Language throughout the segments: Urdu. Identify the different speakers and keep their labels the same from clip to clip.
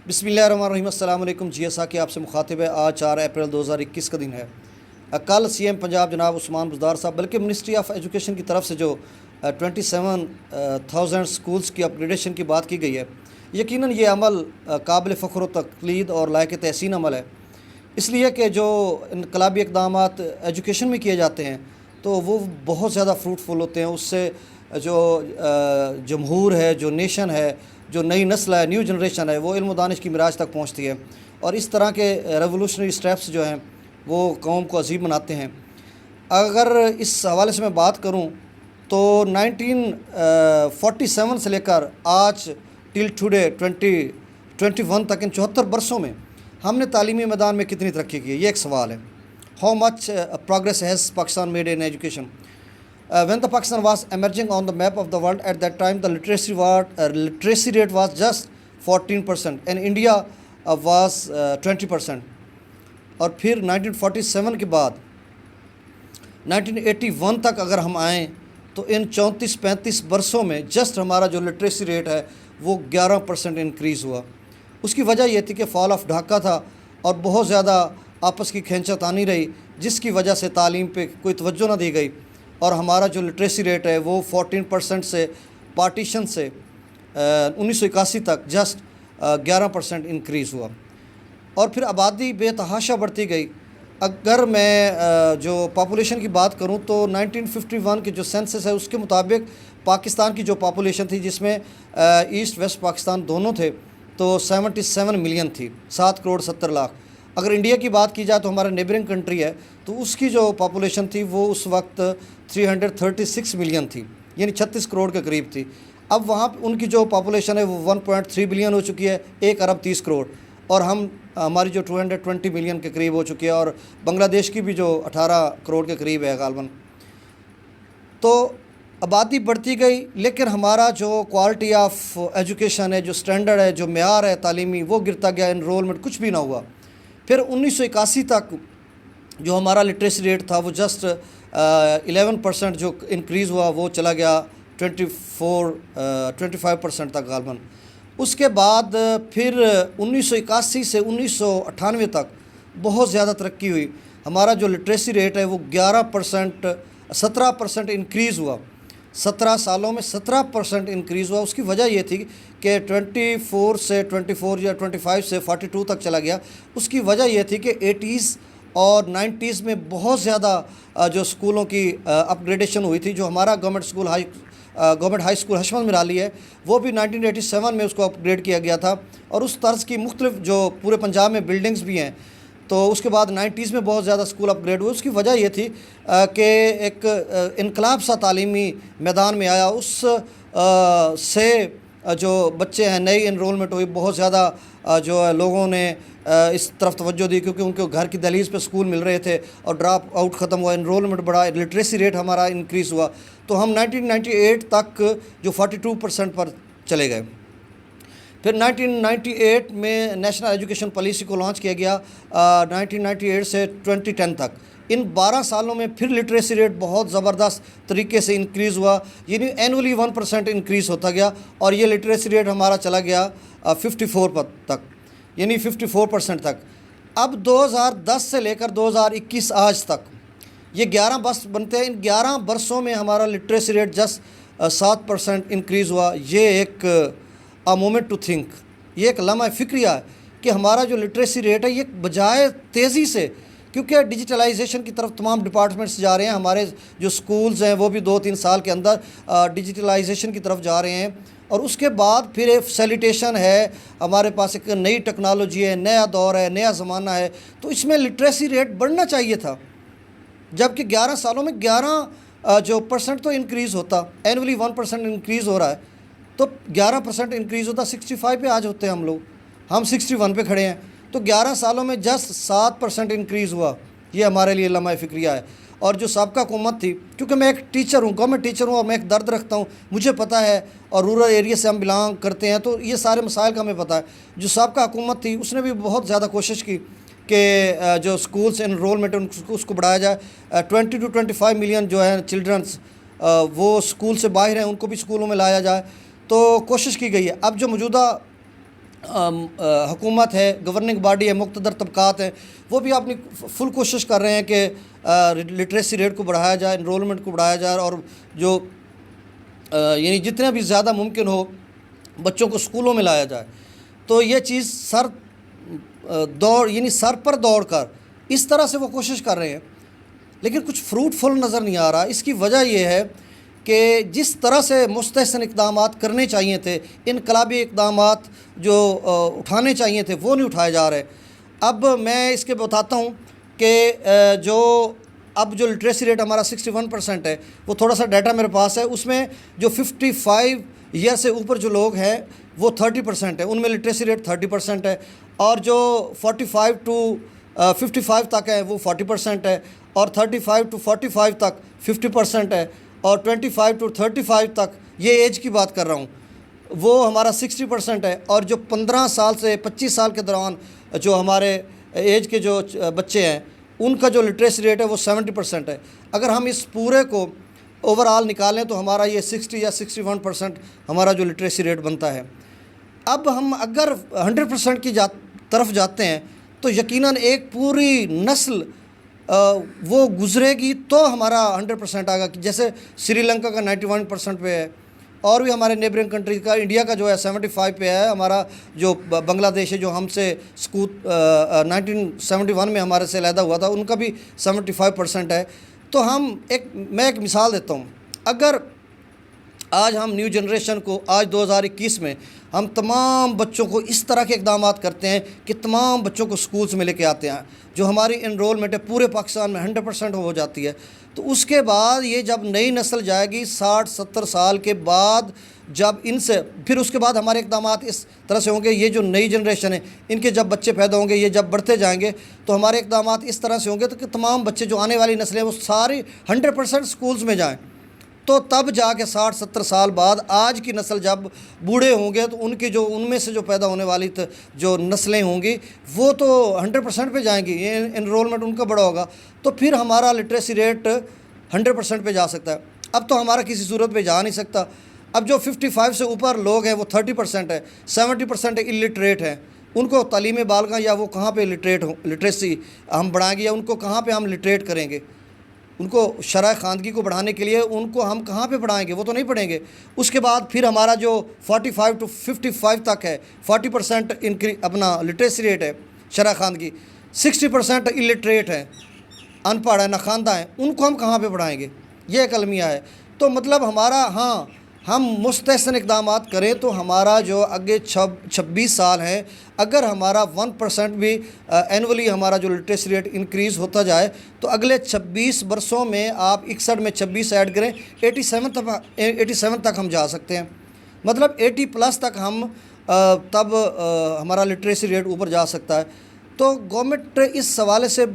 Speaker 1: بسم اللہ الرحمن الرحیم. السلام علیکم. جی اے ساقی آپ سے مخاطب ہے. آج 4 اپریل 2021 کا دن ہے. کل سی ایم پنجاب جناب عثمان بزدار صاحب بلکہ منسٹری آف ایجوکیشن کی طرف سے جو 27,000 سکولز کی اپگریڈیشن کی بات کی گئی ہے، یقیناً یہ عمل قابل فخر و تقلید اور لائق تحسین عمل ہے، اس لیے کہ جو انقلابی اقدامات ایجوکیشن میں کیے جاتے ہیں تو وہ بہت زیادہ فروٹفل ہوتے ہیں. اس سے جو جمہور ہے، جو نیشن ہے، جو نئی نسل ہے، نیو جنریشن ہے، وہ علم و دانش کی معراج تک پہنچتی ہے، اور اس طرح کے ریولوشنری سٹیپس جو ہیں وہ قوم کو عظیم بناتے ہیں. اگر اس حوالے سے میں بات کروں تو 1947 سے لے کر آج ٹل ٹوڈے 2021 تک ان 74 برسوں میں ہم نے تعلیمی میدان میں کتنی ترقی کی ہے، یہ ایک سوال ہے. How much progress has Pakistan made in education. When the Pakistan was emerging on the map of the world at that time, the literacy rate was just 14% and India was 20%. اور پھر 1947 کے بعد 1981 تک اگر ہم آئیں تو ان 34-35 برسوں میں جسٹ ہمارا جو لٹریسی ریٹ ہے وہ 11% انکریز ہوا. اس کی وجہ یہ تھی کہ فال آف ڈھاکہ تھا اور بہت زیادہ آپس کی کھینچا تانی رہی، جس کی وجہ سے تعلیم پہ کوئی توجہ نہ دی گئی، اور ہمارا جو لٹریسی ریٹ ہے وہ 14% سے پارٹیشن سے 1981 تک جسٹ 11% انکریز ہوا. اور پھر آبادی بے تحاشا بڑھتی گئی. اگر میں جو پاپولیشن کی بات کروں تو 1951 کے جو سینسس ہے اس کے مطابق پاکستان کی جو پاپولیشن تھی، جس میں ایسٹ ویسٹ پاکستان دونوں تھے، تو 77 ملین تھی، 7 کروڑ 70 لاکھ. اگر انڈیا کی بات کی جائے تو ہمارا نیبرنگ کنٹری ہے، تو اس کی جو پاپولیشن تھی وہ اس وقت 336 ملین تھی، یعنی 36 کروڑ کے قریب تھی. اب وہاں ان کی جو پاپولیشن ہے وہ 1.3 بلین ہو چکی ہے، 1 ارب 30 کروڑ، اور ہماری جو 220 ملین کے قریب ہو چکی ہے، اور بنگلہ دیش کی بھی جو 18 کروڑ کے قریب ہے غالباً. تو آبادی بڑھتی گئی، لیکن ہمارا جو کوالٹی آف ایجوکیشن ہے، جو سٹینڈرڈ ہے، جو معیار ہے تعلیمی، وہ گرتا گیا. انرولمنٹ کچھ بھی نہ ہوا. پھر 1981 تک جو ہمارا لٹریسی ریٹ تھا وہ جسٹ 11% جو انکریز ہوا وہ چلا گیا 25% تک غالباً. اس کے بعد پھر 1981 سے 1998 تک بہت زیادہ ترقی ہوئی. ہمارا جو لٹریسی ریٹ ہے وہ 17% انکریز ہوا. 17 سالوں میں 17% انکریز ہوا. اس کی وجہ یہ تھی کہ 24 سے 24 یا 25 سے 42 تک چلا گیا. اس کی وجہ یہ تھی کہ 80s اور 90s میں بہت زیادہ جو اسکولوں کی اپ گریڈیشن ہوئی تھی. جو ہمارا گورنمنٹ ہائی اسکول حشمت مرالی ہے وہ بھی 1987 میں اس کو اپ گریڈ کیا گیا تھا، اور اس طرز کی مختلف جو پورے پنجاب میں بلڈنگز بھی ہیں. تو اس کے بعد 90s میں بہت زیادہ اسکول اپ گریڈ ہوئے. اس کی وجہ یہ تھی کہ ایک انقلاب سا تعلیمی میدان میں آیا. اس سے جو بچے ہیں، نئی انرولمنٹ ہوئی، بہت زیادہ جو لوگوں نے اس طرف توجہ دی، کیونکہ ان کو گھر کی دہلیز پہ اسکول مل رہے تھے، اور ڈراپ آؤٹ ختم ہوا، انرولمنٹ بڑھا، لٹریسی ریٹ ہمارا انکریز ہوا. تو ہم 1998 تک جو 42% پر چلے گئے. پھر 1998 میں نیشنل ایجوکیشن پالیسی کو لانچ کیا گیا 1998 سے 2010 تک. ان 12 سالوں میں پھر لٹریسی ریٹ بہت زبردست طریقے سے انکریز ہوا، یعنی اینولی 1% انکریز ہوتا گیا، اور یہ لٹریسی ریٹ ہمارا چلا گیا 54 تک، یعنی 54% تک. اب 2010 سے لے کر 2021 آج تک یہ 11 برس بنتے ہیں. ان 11 برسوں میں ہمارا لٹریسی ریٹ جسٹ 7% انکریز ہوا. یہ ایک مومنٹ ٹو تھنک، یہ ایک لمحہ فکریہ ہے کہ ہمارا جو لٹریسی ریٹ ہے یہ بجائے تیزی سے، کیونکہ ڈیجیٹلائزیشن کی طرف تمام ڈپارٹمنٹس جا رہے ہیں، ہمارے جو سکولز ہیں وہ بھی 2-3 سال کے اندر ڈیجیٹلائزیشن کی طرف جا رہے ہیں. اور اس کے بعد پھر ایک فیسیلیٹیشن ہے، ہمارے پاس ایک نئی ٹیکنالوجی ہے، نیا دور ہے، نیا زمانہ ہے. تو اس میں لٹریسی ریٹ بڑھنا چاہیے تھا، جبکہ 11 سالوں میں 11 جو % تو انکریز ہوتا، اینولی 1% انکریز ہو رہا ہے، تو 11% انکریز ہوتا، 65 پہ آج ہوتے ہیں ہم لوگ، ہم 61 پہ کھڑے ہیں. تو 11 سالوں میں جسٹ 7% انکریز ہوا. یہ ہمارے لیے لمحہ فکریہ ہے. اور جو سابقہ حکومت تھی، کیونکہ میں ایک ٹیچر ہوں، گورنمنٹ ٹیچر ہوں، اور میں ایک درد رکھتا ہوں، مجھے پتہ ہے، اور رورل ایریا سے ہم بلانگ کرتے ہیں، تو یہ سارے مسائل کا ہمیں پتہ ہے. جو سابقہ حکومت تھی اس نے بھی بہت زیادہ کوشش کی کہ جو سکولز انرولمنٹ اس کو بڑھایا جائے. 20 to 25 ملین جو ہیں چلڈرنس وہ سکول سے باہر ہیں، ان کو بھی سکولوں میں لایا جائے. تو کوشش کی گئی ہے. اب جو موجودہ حکومت ہے، گورننگ باڈی ہے، مقتدر طبقات ہیں، وہ بھی اپنی فل کوشش کر رہے ہیں کہ لٹریسی ریٹ کو بڑھایا جائے، انرولمنٹ کو بڑھایا جائے، اور جو یعنی جتنا بھی زیادہ ممکن ہو بچوں کو اسکولوں میں لایا جائے. تو یہ چیز سر پر دوڑ کر اس طرح سے وہ کوشش کر رہے ہیں، لیکن کچھ فروٹفل نظر نہیں آ رہا. اس کی وجہ یہ ہے کہ جس طرح سے مستحسن اقدامات کرنے چاہیے تھے، انقلابی اقدامات جو اٹھانے چاہیے تھے، وہ نہیں اٹھائے جا رہے. اب میں اس کے بتاتا ہوں کہ اب جو لٹریسی ریٹ ہمارا 61% ہے، وہ تھوڑا سا ڈیٹا میرے پاس ہے، اس میں جو 55 ایئر سے اوپر جو لوگ ہیں وہ 30% ہے، ان میں لٹریسی ریٹ 30% ہے، اور جو 45 ٹو 55 تک ہے وہ 40% ہے، اور 35 ٹو 45 تک 50% ہے، اور 25 ٹو 35 تک یہ ایج کی بات کر رہا ہوں وہ ہمارا 60% ہے، اور جو 15 سال سے 25 سال کے دوران جو ہمارے ایج کے جو بچے ہیں ان کا جو لٹریسی ریٹ ہے وہ 70% ہے. اگر ہم اس پورے کو اوور آل نکالیں تو ہمارا یہ 60 یا 61% ہمارا جو لٹریسی ریٹ بنتا ہے. اب ہم اگر 100% کی طرف جاتے ہیں تو یقیناً ایک پوری نسل وہ گزرے گی تو ہمارا 100% آگا. جیسے سری لنکا کا 91% پہ ہے، اور بھی ہمارے نیبرنگ کنٹریز کا، انڈیا کا جو ہے 75 پہ ہے، ہمارا جو بنگلہ دیش ہے جو ہم سے 1971 میں ہمارے سے علیحدہ ہوا تھا ان کا بھی 75% ہے. تو میں ایک مثال دیتا ہوں. اگر آج ہم نیو جنریشن کو آج 2021 میں ہم تمام بچوں کو اس طرح کے اقدامات کرتے ہیں کہ تمام بچوں کو سکولز میں لے کے آتے ہیں، جو ہماری انرولمنٹ ہے پورے پاکستان میں 100% ہو جاتی ہے، تو اس کے بعد یہ جب نئی نسل جائے گی 60-70 سال کے بعد، جب ان سے پھر اس کے بعد ہمارے اقدامات اس طرح سے ہوں گے، یہ جو نئی جنریشن ہے ان کے جب بچے پیدا ہوں گے، یہ جب بڑھتے جائیں گے تو ہمارے اقدامات اس طرح سے ہوں گے تو کہ تمام بچے جو آنے والی نسلیں وہ ساری 100% سکولز میں جائیں. تو تب جا کے 60-70 سال بعد آج کی نسل جب بوڑھے ہوں گے تو ان میں سے جو پیدا ہونے والی جو نسلیں ہوں گی وہ تو 100% پہ جائیں گی، یہ انرولمنٹ ان کا بڑا ہوگا، تو پھر ہمارا لٹریسی ریٹ 100% پہ جا سکتا ہے. اب تو ہمارا کسی صورت پہ جا نہیں سکتا. اب جو 55 سے اوپر لوگ ہیں وہ 30% ہے، 70% الٹریٹ ہیں. ان کو تعلیم بالغاں یا وہ کہاں پہ لٹریسی ہم بڑھائیں گے، یا ان کو کہاں پہ ہم لٹریٹ کریں گے؟ ان کو شرح خواندگی کو بڑھانے کے لیے ان کو ہم کہاں پہ پڑھائیں گے؟ وہ تو نہیں پڑھیں گے. اس کے بعد پھر ہمارا جو 45 ٹو 55 تک ہے 40% اپنا لٹریسی ریٹ ہے شرح خواندگی، 60% الٹریٹ ہیں، ان پڑھ ہیں، ناخواندہ ہیں، ان کو ہم کہاں پہ پڑھائیں گے؟ یہ ایک المیہ ہے. تو مطلب ہمارا ہم مستحسن اقدامات کریں تو ہمارا جو آگے 26 سال ہیں، اگر ہمارا 1% بھی اینولی ہمارا جو لٹریسی ریٹ انکریز ہوتا جائے تو اگلے 26 برسوں میں آپ 61 میں 26 ایڈ کریں 87 تک ہم جا سکتے ہیں. مطلب 80+ تک ہم تب ہمارا لٹریسی ریٹ اوپر جا سکتا ہے. تو گورنمنٹ اس حوالے سے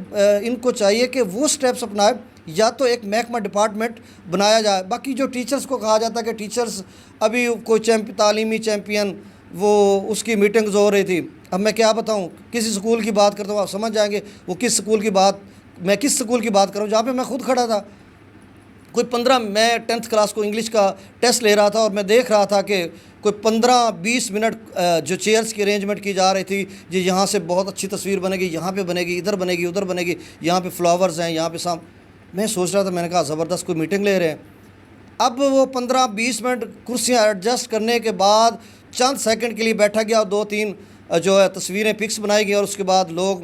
Speaker 1: ان کو چاہیے کہ وہ سٹیپس اپنائے، یا تو ایک محکمہ ڈپارٹمنٹ بنایا جائے. باقی جو ٹیچرز کو کہا جاتا ہے کہ ٹیچرز ابھی کوئی تعلیمی چیمپئن وہ اس کی میٹنگز ہو رہی تھی. اب میں کیا بتاؤں، کسی سکول کی بات کرتا ہوں آپ سمجھ جائیں گے وہ کس سکول کی بات، میں کس سکول کی بات کروں جہاں پہ میں خود کھڑا تھا. میں 10th کلاس کو انگلش کا ٹیسٹ لے رہا تھا اور میں دیکھ رہا تھا کہ کوئی 15-20 منٹ جو چیئرز کی ارینجمنٹ کی جا رہی تھی، یہاں سے بہت اچھی تصویر بنے گی، یہاں پہ بنے گی، ادھر بنے گی، ادھر بنے گی، یہاں پہ فلاورز ہیں، یہاں پہ میں سوچ رہا تھا، میں نے کہا زبردست کوئی میٹنگ لے رہے ہیں. اب وہ 15-20 منٹ کرسیاں ایڈجسٹ کرنے کے بعد چند سیکنڈ کے لیے بیٹھا گیا اور 2-3 جو ہے تصویریں پکس بنائی گئی، اور اس کے بعد لوگ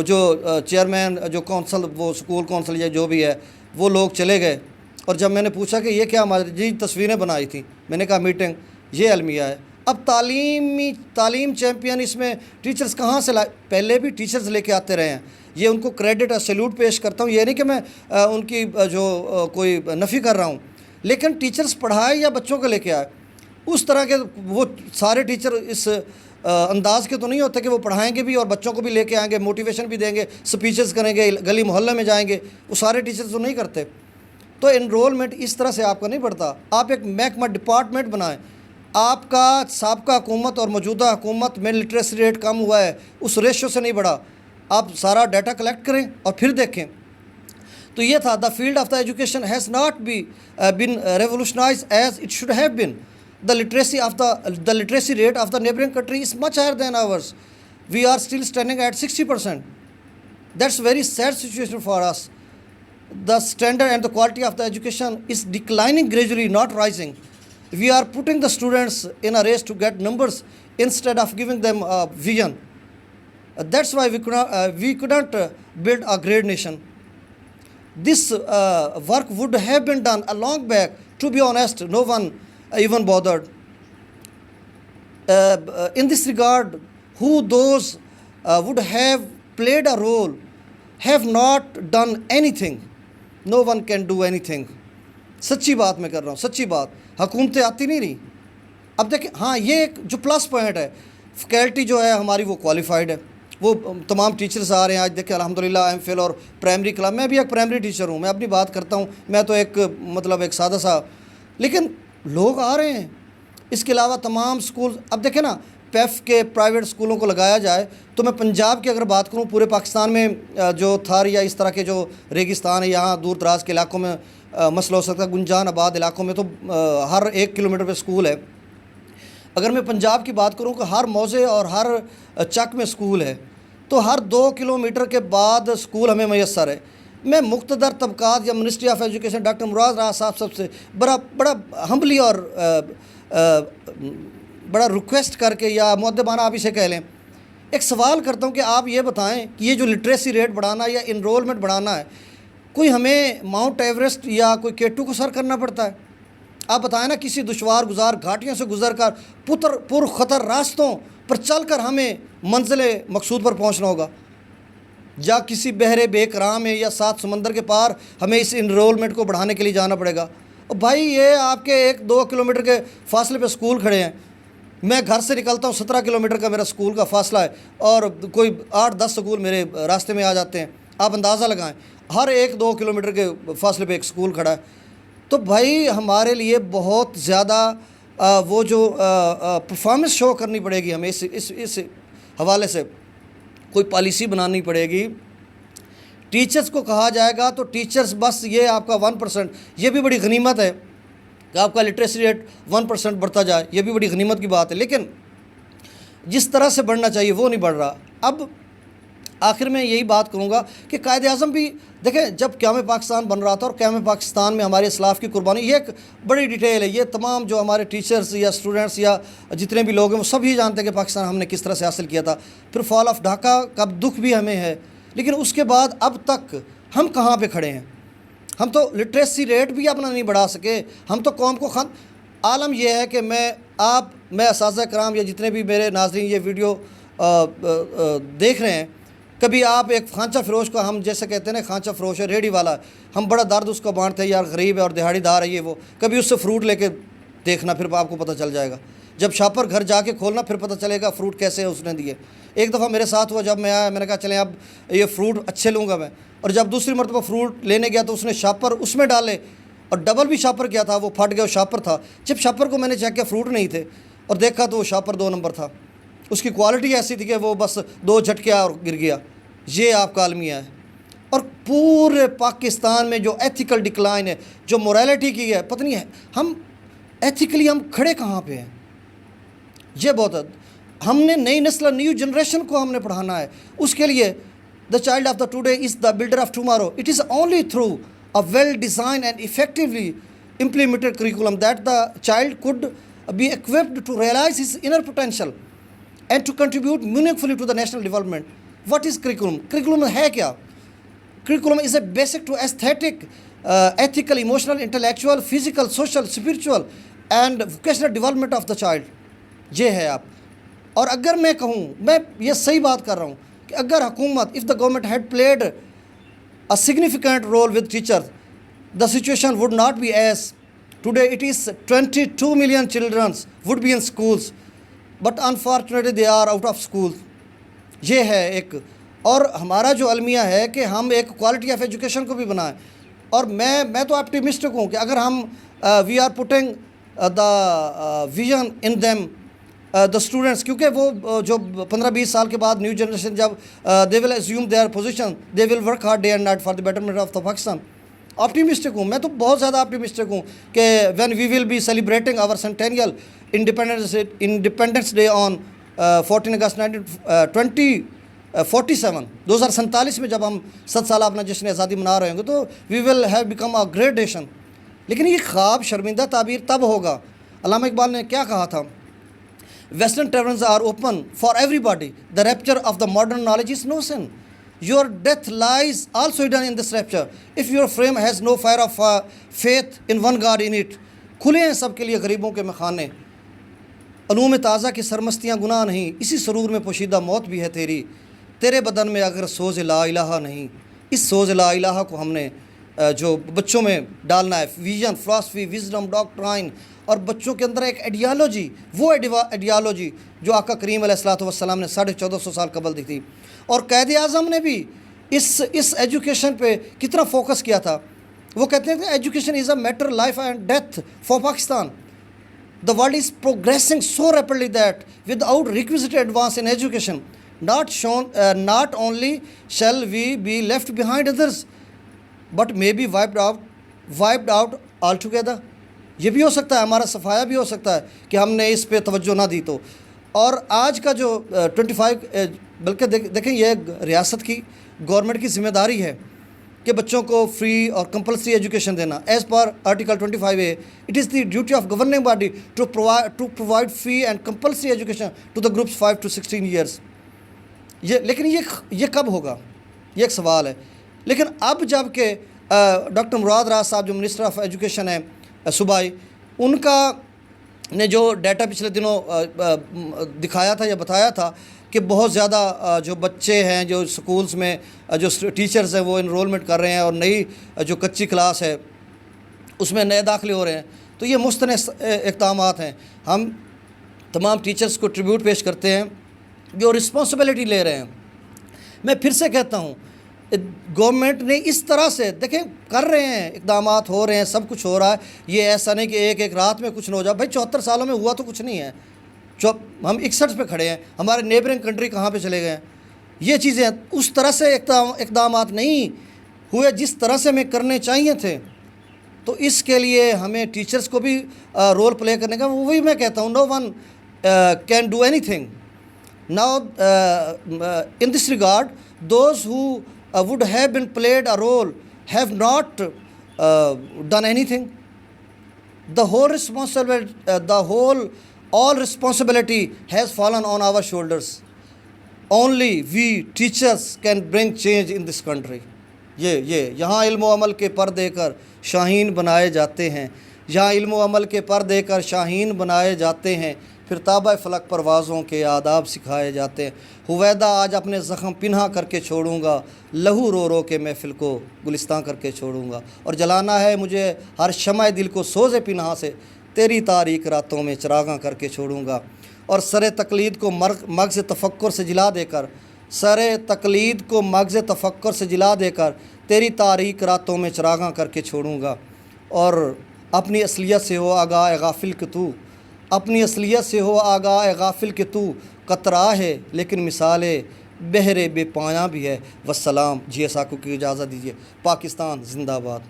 Speaker 1: جو چیئرمین جو کونسل وہ اسکول کونسل یا جو بھی ہے وہ لوگ چلے گئے. اور جب میں نے پوچھا کہ یہ کیا ہماری تصویریں بنائی تھیں، میں نے کہا میٹنگ. یہ المیہ ہے. اب تعلیم چیمپئن اس میں ٹیچرز کہاں سے پہلے بھی ٹیچرز لے کے آتے رہے ہیں، یہ ان کو کریڈٹ اور سیلوٹ پیش کرتا ہوں. یہ نہیں کہ میں ان کی جو کوئی نفی کر رہا ہوں، لیکن ٹیچرز پڑھائے یا بچوں کو لے کے آئے. اس طرح کے وہ سارے ٹیچر اس انداز کے تو نہیں ہوتے کہ وہ پڑھائیں گے بھی اور بچوں کو بھی لے کے آئیں گے، موٹیویشن بھی دیں گے، سپیچز کریں گے، گلی محلے میں جائیں گے. وہ سارے ٹیچرز تو نہیں کرتے. تو انرولمنٹ اس طرح سے آپ کا نہیں بڑھتا. آپ ایک محکمہ ڈپارٹمنٹ بنائیں. آپ کا سابقہ حکومت اور موجودہ حکومت میں لٹریسی ریٹ کم ہوا ہے، اس ریشو سے نہیں بڑھا. آپ سارا ڈیٹا کلیکٹ کریں اور پھر دیکھیں. تو یہ تھا the field of the education has not been revolutionised as it should have been. the literacy rate of the neighboring country is much higher than ours. We are still standing at 60%. That's a very sad situation for us. The standard and the quality of the education is declining gradually, not rising. We are putting the students in a race to get numbers instead of giving them a vision. That's why we couldn't build a great nation. This work would have been done a long back. To be honest, no one even bothered. In this regard, who those would have played a role have not done anything. No one can do anything. سچی بات میں کر رہا ہوں, سچی بات. حکومتیں آتی نہیں رہی. اب دیکھیں, ہاں یہ ایک جو پلس پوائنٹ ہے, فیکلٹی جو ہے ہماری وہ کوالیفائڈ ہے, وہ تمام ٹیچرز آ رہے ہیں. آج دیکھیں الحمدللہ ایم فل اور پرائمری کلاس, میں بھی ایک پرائمری ٹیچر ہوں, میں اپنی بات کرتا ہوں, میں تو ایک ایک سادہ سا, لیکن لوگ آ رہے ہیں. اس کے علاوہ تمام اسکول, اب دیکھیں نا, پیف کے پرائیویٹ اسکولوں کو لگایا جائے تو میں پنجاب کی اگر بات کروں, پورے پاکستان میں جو تھار یا اس طرح کے جو ریگستان ہے, یہاں دور دراز کے علاقوں میں مسئلہ ہو سکتا ہے, گنجان آباد علاقوں میں تو ہر 1 کلومیٹر پہ اسکول ہے. اگر میں پنجاب کی بات کروں کہ ہر موضع اور ہر چک میں اسکول ہے, تو ہر 2 کلومیٹر کے بعد اسکول ہمیں میسر ہے. میں مقتدر طبقات یا منسٹری آف ایجوکیشن ڈاکٹر مراد راز صاحب سب سے بڑا ہمبلی اور بڑا ریکویسٹ کر کے, یا مؤدبانہ آپ اسے کہہ لیں, ایک سوال کرتا ہوں کہ آپ یہ بتائیں کہ یہ جو لٹریسی ریٹ بڑھانا یا انرولمنٹ بڑھانا ہے, کوئی ہمیں ماؤنٹ ایوریسٹ یا کوئی K2 کو سر کرنا پڑتا ہے؟ آپ بتائیں نا, کسی دشوار گزار گھاٹیوں سے گزر کر پر خطر راستوں پر چل کر ہمیں منزل مقصود پر پہنچنا ہوگا, یا کسی بحر بے کرام میں یا 7 سمندر کے پار ہمیں اس انرولمنٹ کو بڑھانے کے لیے جانا پڑے گا؟ اور بھائی یہ آپ کے 1-2 کلومیٹر کے فاصلے پہ اسکول کھڑے ہیں. میں گھر سے نکلتا ہوں, 17 کلومیٹر کا میرا اسکول کا فاصلہ ہے, اور کوئی 8-10 اسکول میرے راستے میں آ جاتے ہیں. آپ اندازہ لگائیں, ہر 1-2 کلومیٹر کے فاصلے پہ ایک اسکول کھڑا ہے. تو بھائی ہمارے لیے بہت زیادہ وہ جو پرفارمنس شو کرنی پڑے گی ہمیں, اس حوالے سے کوئی پالیسی بنانی پڑے گی. ٹیچرز کو کہا جائے گا تو ٹیچرز بس یہ آپ کا 1%, یہ بھی بڑی غنیمت ہے کہ آپ کا لٹریسی ریٹ 1% بڑھتا جائے, یہ بھی بڑی غنیمت کی بات ہے, لیکن جس طرح سے بڑھنا چاہیے وہ نہیں بڑھ رہا. اب آخر میں یہی بات کروں گا کہ قائد اعظم بھی دیکھیں, جب قیام پاکستان بن رہا تھا اور قیام پاکستان میں ہمارے اسلاف کی قربانی, یہ ایک بڑی ڈیٹیل ہے. یہ تمام جو ہمارے ٹیچرز یا اسٹوڈنٹس یا جتنے بھی لوگ ہیں وہ سب یہ جانتے ہیں کہ پاکستان ہم نے کس طرح سے حاصل کیا تھا. پھر فال آف ڈھاکہ کا دکھ بھی ہمیں ہے, لیکن اس کے بعد اب تک ہم کہاں پہ کھڑے ہیں؟ ہم تو لٹریسی ریٹ بھی اپنا نہیں بڑھا سکے. ہم تو قوم کو عالم یہ ہے کہ میں اساتذہ کرام یا جتنے بھی میرے ناظرین یہ ویڈیو دیکھ رہے ہیں, کبھی آپ ایک خانچہ فروش کا, ہم جیسے کہتے ہیں نا خانچہ فروش ہے, ریڑھی والا, ہم بڑا درد اس کا بانٹتے ہیں, یار غریب ہے اور دہاڑی دار ہے یہ وہ, کبھی اس سے فروٹ لے کے دیکھنا, پھر آپ کو پتہ چل جائے گا. جب شاپر گھر جا کے کھولنا پھر پتہ چلے گا فروٹ کیسے اس نے دیے. ایک دفعہ میرے ساتھ ہوا, جب میں آیا میں نے کہا چلیں اب یہ فروٹ اچھے لوں گا میں, اور جب دوسری مرتبہ فروٹ لینے گیا تو اس نے شاپر اس میں ڈالے, اور ڈبل بھی شاپر کیا تھا, وہ پھٹ گیا, وہ شاپر تھا. جب شاپر کو میں نے چیک کیا فروٹ نہیں تھے, اور دیکھا تو وہ شاپر 2 نمبر تھا. اس کی کوالٹی ایسی تھی کہ وہ بس 2 جھٹکے اور گر گیا. یہ آپ کا المیہ ہے. اور پورے پاکستان میں جو ایتھیکل ڈکلائن ہے, جو مورالٹی کی ہے, پتہ نہیں ہے ہم ایتھیکلی ہم کھڑے کہاں پہ ہیں. یہ بہت ہم نے نئی نسل, نیو جنریشن کو ہم نے پڑھانا ہے. اس کے لیے the child of the today is the builder of tomorrow. It is only through a well designed and effectively implemented curriculum that the child could be equipped to realize his inner potential and to contribute meaningfully to the national development. What is curriculum? Curriculum ہے کیا؟ Curriculum is a basic to aesthetic, ethical, emotional, intellectual, physical, social, spiritual and vocational development of the child. یہ ہے آپ. اور اگر میں کہوں, میں یہ صحیح بات کر رہا ہوں کہ اگر حکومت, if the government had played a significant role with teachers, the situation would not be as today. It is 22 million children would be in schools, but unfortunately they are out of schools. یہ ہے ایک. اور ہمارا جو المیہ ہے کہ ہم ایک کوالٹی آف ایجوکیشن کو بھی بنائیں. اور میں تو آپٹیمسٹک ہوں کہ اگر ہم we are putting the vision in them the students, کیونکہ وہ جو 15-20 سال کے بعد نیو جنریشن جب they will assume their position, they will work hard day and night for the betterment of the Pakistan. Optimistic ہوں، میں تو بہت زیادہ آپٹیمسٹک ہوں کہ when we will be celebrating our centennial independence day on 14 August 2047 میں جب ہم 7 سالہ اپنا جشن آزادی منا رہے ہوں گے تو we will have become a great nation. لیکن یہ خواب شرمندہ تعبیر تب ہوگا. علامہ اقبال نے کیا کہا تھا؟ Western taverns are open for everybody, the rupture of the modern knowledge is no sin, your death lies also hidden in this rupture, if your frame has no fire of faith in one God in it. کھلے ہیں سب کے لیے غریبوں کے میخانے, علوم تازہ کی سرمستیاں گناہ نہیں, اسی سرور میں پوشیدہ موت بھی ہے تیری, تیرے بدن میں اگر سوز لا الہ نہیں. اس سوز لا الہ کو ہم نے جو بچوں میں ڈالنا ہے, ویژن, فلاسفی, وزڈم, ڈاکٹرائن, اور بچوں کے اندر ایک ایڈیالوجی, وہ ایڈیالوجی جو آقا کریم علیہ الصلوۃ والسلام نے 1450 سال قبل دی تھی. اور قائد اعظم نے بھی اس ایجوکیشن پہ کتنا فوکس کیا تھا. وہ کہتے ہیں کہ education is a matter life and death for Pakistan. The world is progressing so rapidly that without requisite advance in education, not only shall we be left behind others, but may be wiped out altogether. یہ بھی ہو سکتا ہے, ہمارا صفایا بھی ہو سکتا ہے کہ ہم نے اس پہ توجہ نہ دی تو. اور آج کا جو 25 بلکہ دیکھیں یہ ریاست کی گورنمنٹ کی ذمہ داری ہے کہ بچوں کو فری اور کمپلسری ایجوکیشن دینا. As per article 25A, it is the duty of governing body to provide free and compulsory education to the groups 5 to 16 years. لیکن یہ کب ہوگا, یہ ایک سوال ہے. لیکن اب جب کہ ڈاکٹر مراد راز صاحب جو منسٹر آف ایجوکیشن ہیں صوبائی, ان کا نے جو ڈیٹا پچھلے دنوں دکھایا تھا یا بتایا تھا کہ بہت زیادہ جو بچے ہیں جو سکولز میں جو ٹیچرز ہیں وہ انرولمنٹ کر رہے ہیں, اور نئی جو کچی کلاس ہے اس میں نئے داخلے ہو رہے ہیں. تو یہ مستند اقدامات ہیں. ہم تمام ٹیچرز کو ٹریبیوٹ پیش کرتے ہیں جو رسپانسبلٹی لے رہے ہیں. میں پھر سے کہتا ہوں, گورنمنٹ نے اس طرح سے دیکھیں کر رہے ہیں, اقدامات ہو رہے ہیں, سب کچھ ہو رہا ہے. یہ ایسا نہیں کہ ایک رات میں کچھ نہ ہو جائے. بھائی 74 سالوں میں ہوا تو کچھ نہیں ہے. ہم 61 پہ کھڑے ہیں, ہمارے نیبرنگ کنٹری کہاں پہ چلے گئے ہیں. یہ چیزیں اس طرح سے اقدامات نہیں ہوئے جس طرح سے ہمیں کرنے چاہیے تھے. تو اس کے لیے ہمیں ٹیچرز کو بھی رول پلے کرنے کا, وہی میں کہتا ہوں, no one can do anything now in this regard. Those who would have been played a role have not done anything. All responsibility has fallen on our shoulders. Only we teachers can bring change in this country. یہاں علم و عمل کے پر دے کر شاہین بنائے جاتے ہیں, یہاں علم و عمل کے پر دے کر شاہین بنائے جاتے ہیں, پھر تابع فلک پروازوں کے آداب سکھائے جاتے ہیں. ہویدا آج اپنے زخم پنہا کر کے چھوڑوں گا, لہو رو رو کے محفل کو گلستان کر کے چھوڑوں گا. اور جلانا ہے مجھے ہر شمع دل کو سوز پنہا سے, تیری تاریک راتوں میں چراغاں کر کے چھوڑوں گا. اور سر تقلید کو مغز تفکر سے جلا دے کر, سر تقلید کو مغز تفکر سے جلا دے کر تیری تاریک راتوں میں چراغاں کر کے چھوڑوں گا. اور اپنی اصلیت سے ہو آگاہ غافل کہ تو, اپنی اصلیت سے ہو آگاہ غافل کہ تو, قطرہ ہے لیکن مثال بحر بے پایاں بھی ہے. والسلام. جی اے ساقی کی اجازت دیجیے. پاکستان زندہ باد.